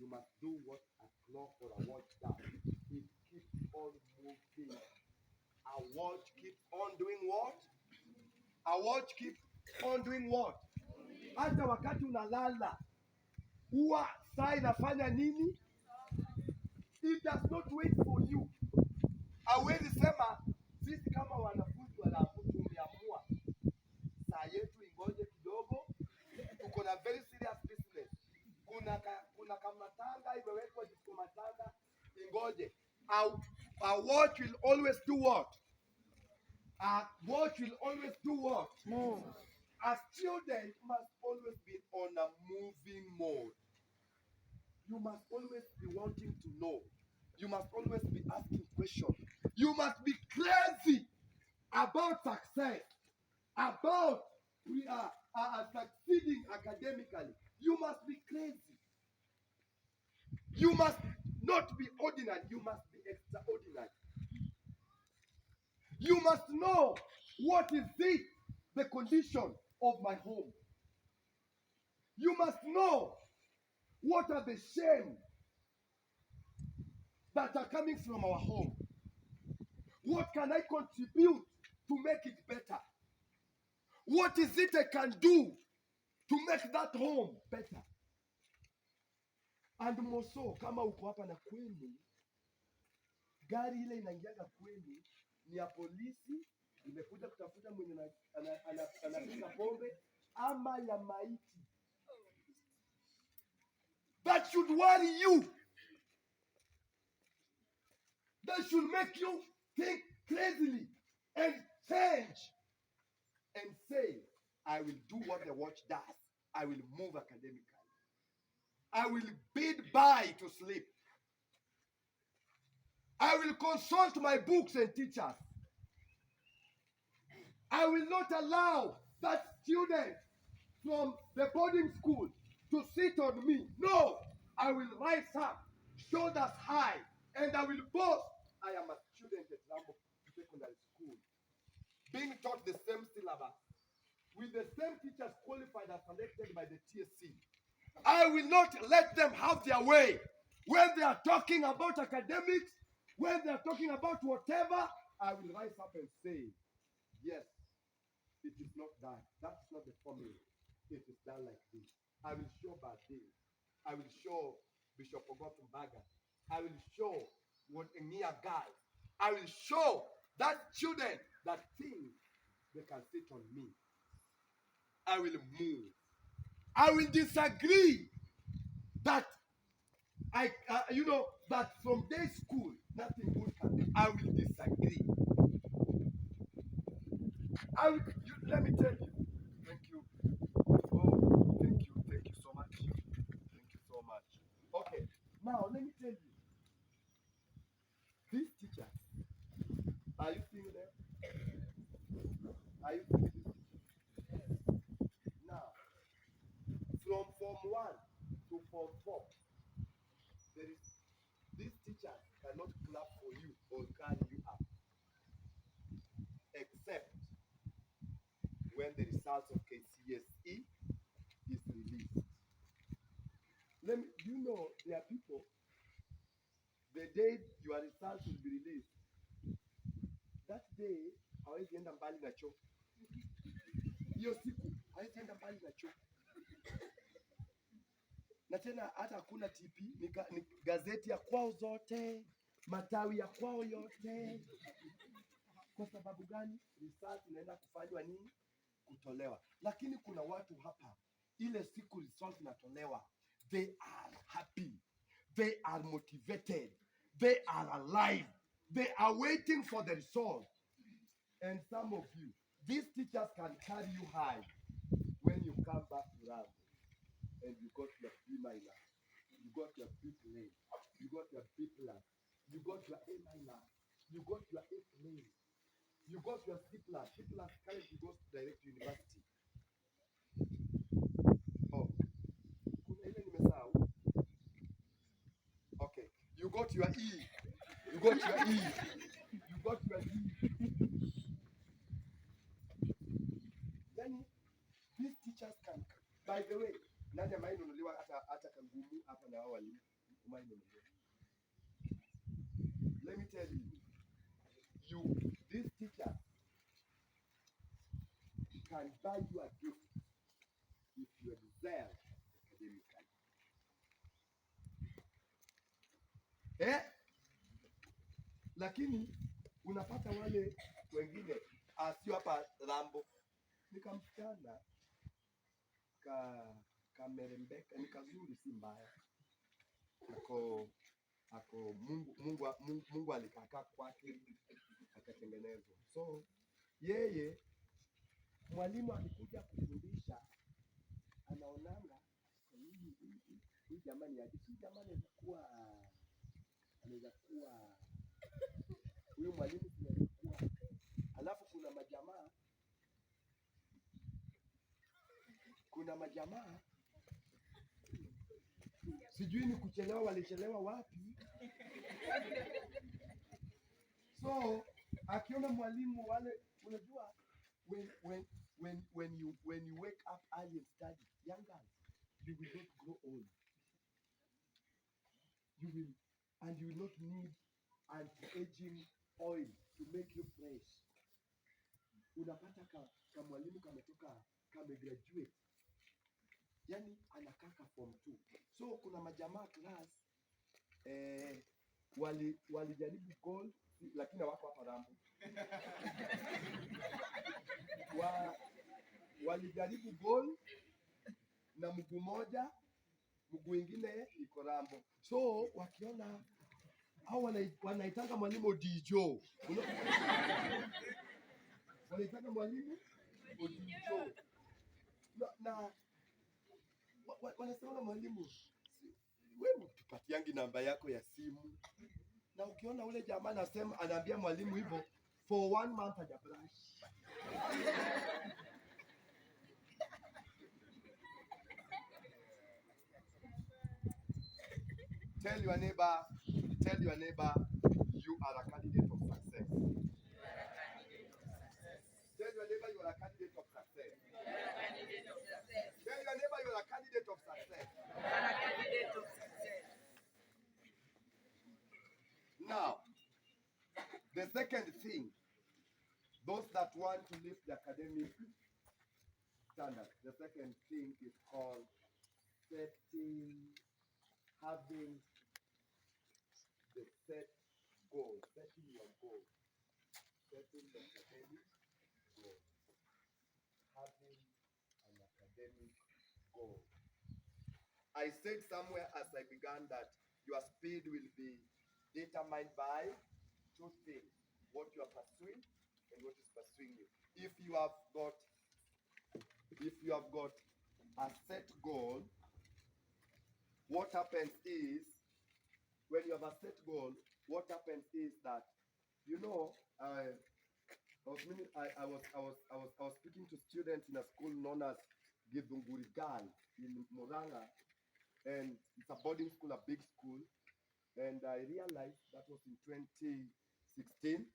[SPEAKER 1] you must do what a clock or a watch does. It keeps on moving. A watch keeps on doing what? A watch keeps on doing what? Hata wakati unalala, huwa saa inafanya nini? It does not wait for you. Hawezi sema sisi kama wanafunzi tumeamua saa yetu ingoje kidogo. Tuko na very serious business. Kuna kamatanga imewekwa disco matanga ingoje. A watch will always do what? A watch will always do what? Move. A student must always be on a moving mode. You must always be wanting to know. You must always be asking questions. You must be crazy about success, about succeeding academically. You must be crazy. You must not be ordinary. You must be extraordinary. You must know what is the condition of my home. You must know what are the shame that are coming from our home. What can I contribute to make it better? What is it I can do to make that home better? And more so, kama uko hapa na kwenu, gari ile inaingiaga kwenu ni ya polisi, imekuja kutafuta mwenye anapika pombe ama ya maiti. That should worry you. That should make you think crazily and change and say, I will do what the watch does. I will move academically. I will bid bye to sleep. I will consult my books and teachers. I will not allow that student from the boarding school to sit on me. No, I will rise up, shoulders high, and I will boast. I am a student at Rambo Secondary School, being taught the same syllabus, with the same teachers qualified and selected by the TSC. I will not let them have their way. When they are talking about academics, when they are talking about whatever, I will rise up and say, yes, it is not done. That's not the formula. It is done like this. I will show Badil. I will show Bishop Ogotumbaga. I will show what a mere guy. I will show that student that things they can sit on me. I will move. I will disagree that that from day school nothing good can come. I will disagree. Let me tell you. Thank you. Oh, thank you so much. Thank you so much. Okay, now let me tell you. These teachers, are you seeing them? Are you seeing these teachers? Now, from Form 1 to Form 4, these teachers cannot clap for you or carry you up, except when the results of KCSE is released. You know, there are people, day your results will be released, that day hawezi enda mbali na choo. Hiyo siku hawezi enda mbali na choo. Na tena hata hakuna TP, ni gazeti ya kwao zote, matawi ya kwao yote. Kwa sababu gani? Result inaenda kufanywa nini? Kutolewa. Lakini kuna watu hapa, ile siku result inatolewa, they are happy, they are motivated, they are alive, they are waiting for the result. And some of you, these teachers can carry you high when you come back to Rambo and you got your B minor, you got your B plane, you got your B plus, you got your A minor, you got your A plane, you got your C plus. C plus currently goes direct to university. Oh, kuna ile nimesahau. Okay, you got your E, you got your E, you got your D. Yani, these teachers can, by the way, nani ambaye nunuliwa hata kangumu hapa na walimu umai nunuliwa. Let me tell you, these teachers can buy you a gift if you excel academically. Lakini unapata wale wengine sio hapa Rambo, nikamsichana kamerembeka, ni kazuri, si mbaya, ako Mungu alikaka kwake akatengenezwa. So yeye mwalimu alikuja kufundisha, anaonanga hii jamani aje, hii jamani anaweza kuwa huyu mwalimu anaweza kuwa. Alafu kuna majamaa sijui ni kuchelewa, walichelewa wapi. So akiona mwalimu wale, unajua when you wake up early and study, young guys, you will not grow old. You will not need anti-aging oil to make you fresh. Unapata ka mwalimu kametoka kamegraduate, yani anakaka form 2. So kuna majamaa class walijaribu gold, lakini hawako hapa Rambo. Walijaribu gold na mguu moja, mguu ingine iko Rambo. So wakiona au wanaitanga mwalimu Dijo. Wanaitanga mwalimu Dijo. Na wanasema mwalimu, wewe tupatiangi namba yako ya simu. Na ukiona ule jamaa anasema, anaambia mwalimu hivyo for 1 month hajabrush. Tell your neighbor, you are a candidate of success. Tell your neighbor you are a candidate of success. Tell your neighbor you are a candidate of success. Now, the second thing, those that want to lift the academic standard, the second thing is called having the set goal, setting your goal, setting the academic goal, having an academic goal. I said somewhere as I began that your speed will be determined by 2 things: what you are pursuing and what is pursuing you. If you have got a set goal, what happens is, when you have a set goal, what happens is that, you know, I was speaking to students in a school known as Githunguri Girl in Muranga, and it's a boarding school, a big school. And I realized that was in 2015.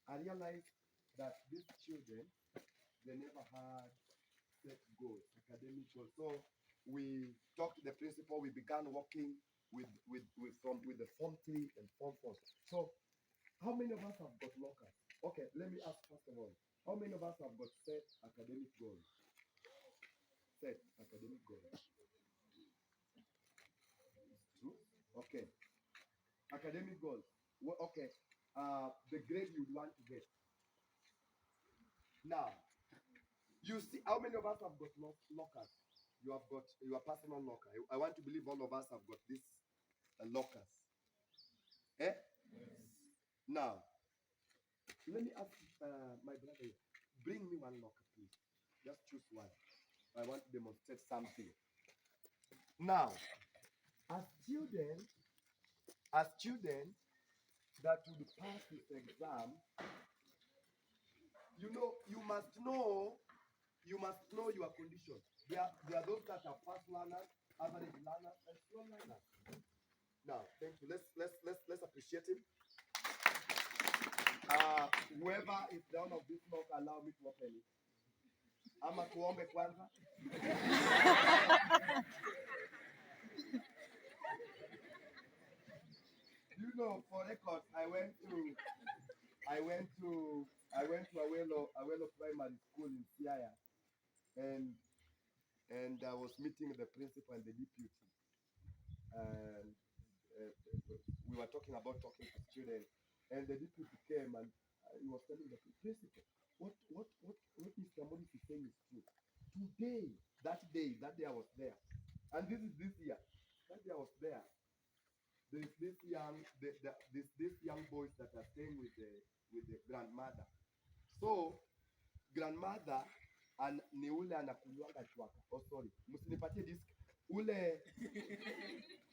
[SPEAKER 1] I realized that these children, they never had set goals, academic goals. So we talked to the principal, we began working with the Form 3 and Form 4. So how many of us have got lockers? Okay, let me ask first of all. How many of us have got set academic goals? Set academic goals. True? Okay. Academic goals. Well, okay. The grade you want to get. Now, you see, how many of us have got lockers? You have got your personal locker. I want to believe all of us have got these lockers. Eh? Now, let me ask my brother here. Bring me one locker, please. Just choose one. I want to demonstrate something. Now, as children that would pass this exam, you must know your condition. There are those that are fast learners, average learners, and slow learners. Now, thank you. Let's appreciate him. Whoever is down of this block, allow me to open it. Ama tuombe kwanza. For records, I went to Awelo Primary School in Siaya, and I was meeting the principal and the deputy, and we were talking to students, and the deputy came and he was telling the principal, what Mr. Morris is saying is true. Today, that day I was there, and this is this year. That day I was there. There's this young boys that are staying with the grandmother. So grandmother ni ule anakunywanga chwaka. Oh sorry, msinipatie disk.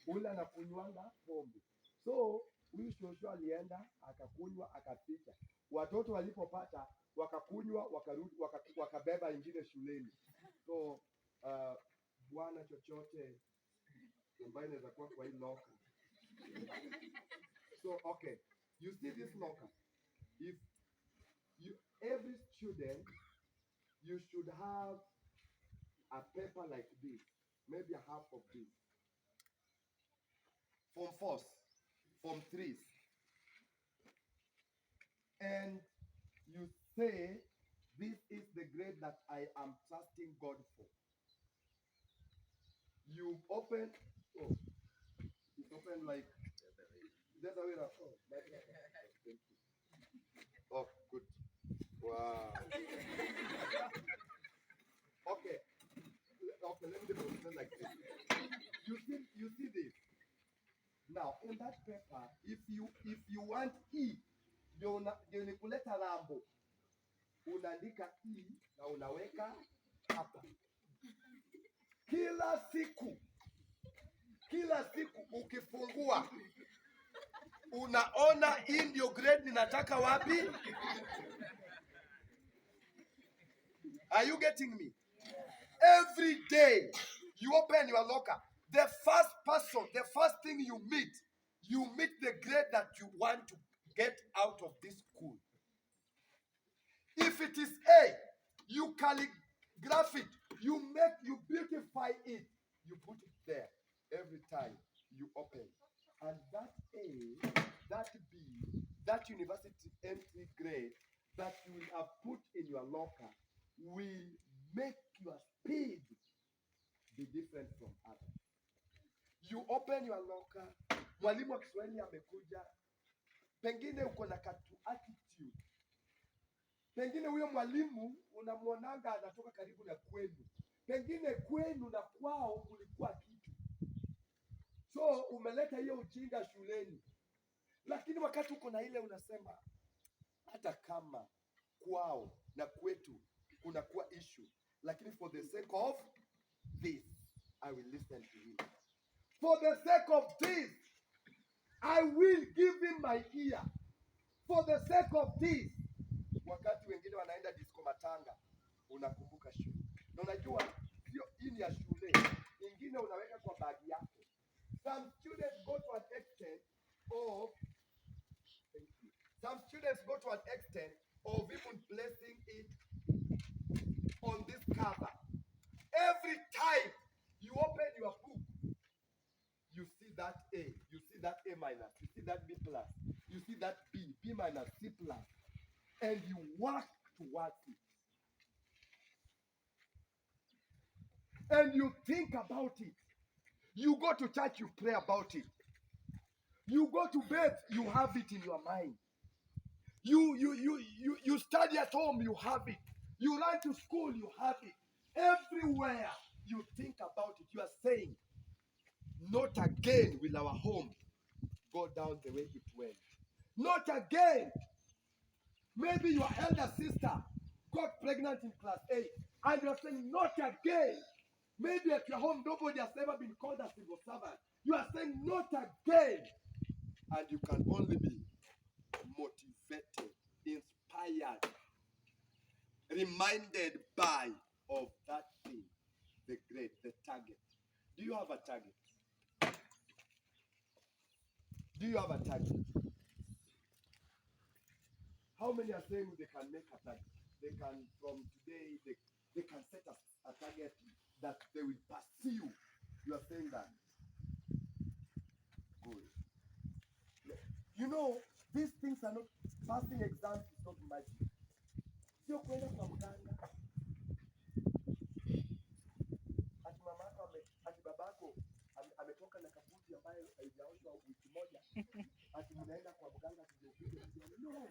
[SPEAKER 1] Ule anakunywanga pombe. So huyu shosho alienda akakunywa akaficha. Watoto walipopata wakakunywa wakarudi wakabeba ingine shuleni. So bwana chochote ambaye inaweza kuwa kwa hii locker. So okay, you see this locker. If every student, you should have a paper like this, maybe a half of this. Form 4s, Form 3s. And you say, this is the grade that I am trusting God for. You open, it's open like, there's a way that, oh, good. Wow. Okay, let me demonstrate like this. You see this. Now, on that paper, if you want E, ndio ni kuleta rambo. Unaandika E na unaweka hapa. Kila siku ukifungua unaona hii ndio grade ninataka wapi? Are you getting me? Every day you open your locker. The first thing you meet the grade that you want to get out of this school. If it is A, you calligraph it, you beautify it, you put it there every time you open. And that A, that B, that university entry grade that you will have put in your locker will make your speed be different from others. You open your locker, mwalimu wa Kiswahili amekuja, pengine uko na katu attitude. Pengine huyo mwalimu unamwonanga anatoka karibu na kwenu. Pengine kwenu na kwao kulikuwa kitu. So umeleta hiyo ujinga shuleni. Lakini wakati uko na ile unasema, hata kama kwao na kwetu kunakuwa issue, lakini for the sake of this, I will listen to him. For the sake of this, I will give him my ear. For the sake of this, wakati wengine wanaenda disco matanga, unakumbuka shule. Na unajua hiyo ini ya shule, ingine unaweka kwa bagi yako. Some students go to an extent of even placing it on this cover. Every time you open your book, you see that A A minus, you see that B plus, you see that B minus, C plus, and you work towards it. And you think about it. You go to church, you pray about it. You go to bed, you have it in your mind. You study at home, you have it. You run to school, you have it. Everywhere you think about it, you are saying, not again will our home go down the way it went. Not again. Maybe your elder sister got pregnant in class 8, and you're saying, not again. Maybe at your home, nobody has ever been called a civil servant. You are saying, not again. And you can only be motivated, inspired, reminded by of that thing, the great, the target. Do you have a target? Do you have a target? How many are saying they can make a target? They can, from today, they can set a target that they will pursue. You are saying that. Good. You know, these things are not, passing exams is not magic. Sio kwenda kwa mganga. Ati mamako ati babako ametoka na kabuti ambayo haijaoshwa wiki moja. Ati mnaenda kwa mganga kujipiga. No.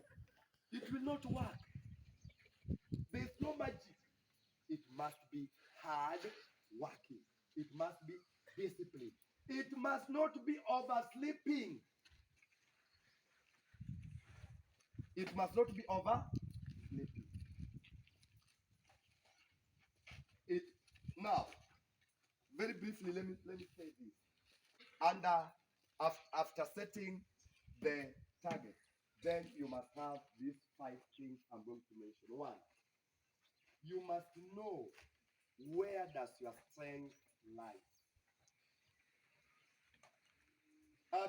[SPEAKER 1] It will not work. There is no magic. It must be hard working. It must be discipline. It must not be oversleeping. It must not be oversleeping. It now, very briefly, let me say this. And after setting the target, then you must have these 5 things I'm going to mention. 1, you must know where does your strength lie.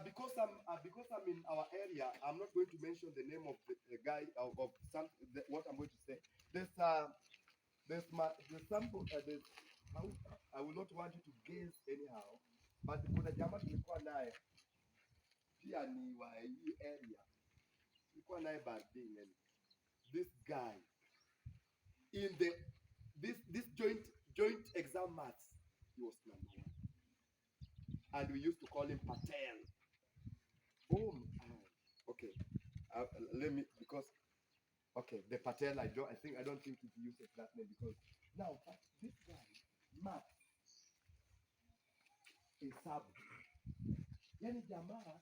[SPEAKER 1] Because I'm in our area, I'm not going to mention the name of the guy of what I'm going to say. There's sample. I will not want you to guess anyhow, but kuna jamaa tulikuwa naye pia ni wa hii area, tulikuwa naye Barding, and this guy in this joint exam maths, he was number 1, and we used to call him Patel. Oh, okay. Let me, because okay, the Patel I don't think he uses that name, because now this guy math hesabu, yani jamaa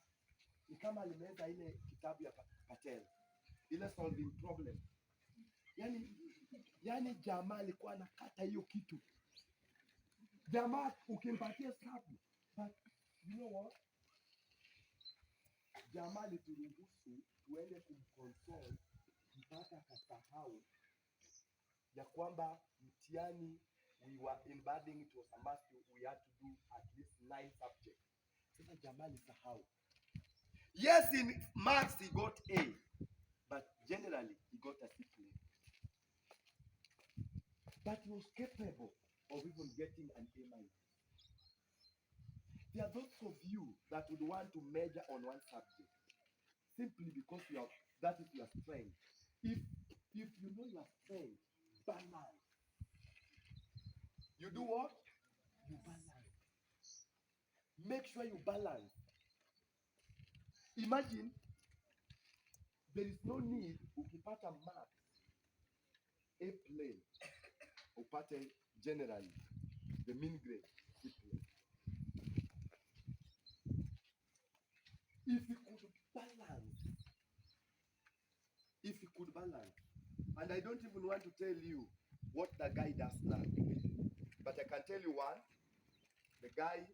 [SPEAKER 1] ni kama alimeza ile kitabu ya Patel, ile solving problem, yani jamaa alikuwa anakata hiyo kitu. Jamaa ukimpatia hesabu, but you know what, jamaa alituruhusu tuende kumconsole mpaka akasahau ya kwamba mtihani we were embedding, it was a must, we had to do at least 9 subjects. Sasa jamaa alisahau. Yes, in maths he got A, but generally he got a C+. But he was capable of even getting an A-. There are those of you that would want to major on one subject simply because that is your strength. If you know your strength, balance. You do what? You balance. Make sure you balance. Imagine there is no need ukipata maths A plane, upate generally the mean grade C plane. If you could balance, and I don't even want to tell you what the guy does now, but I can tell you one, the guy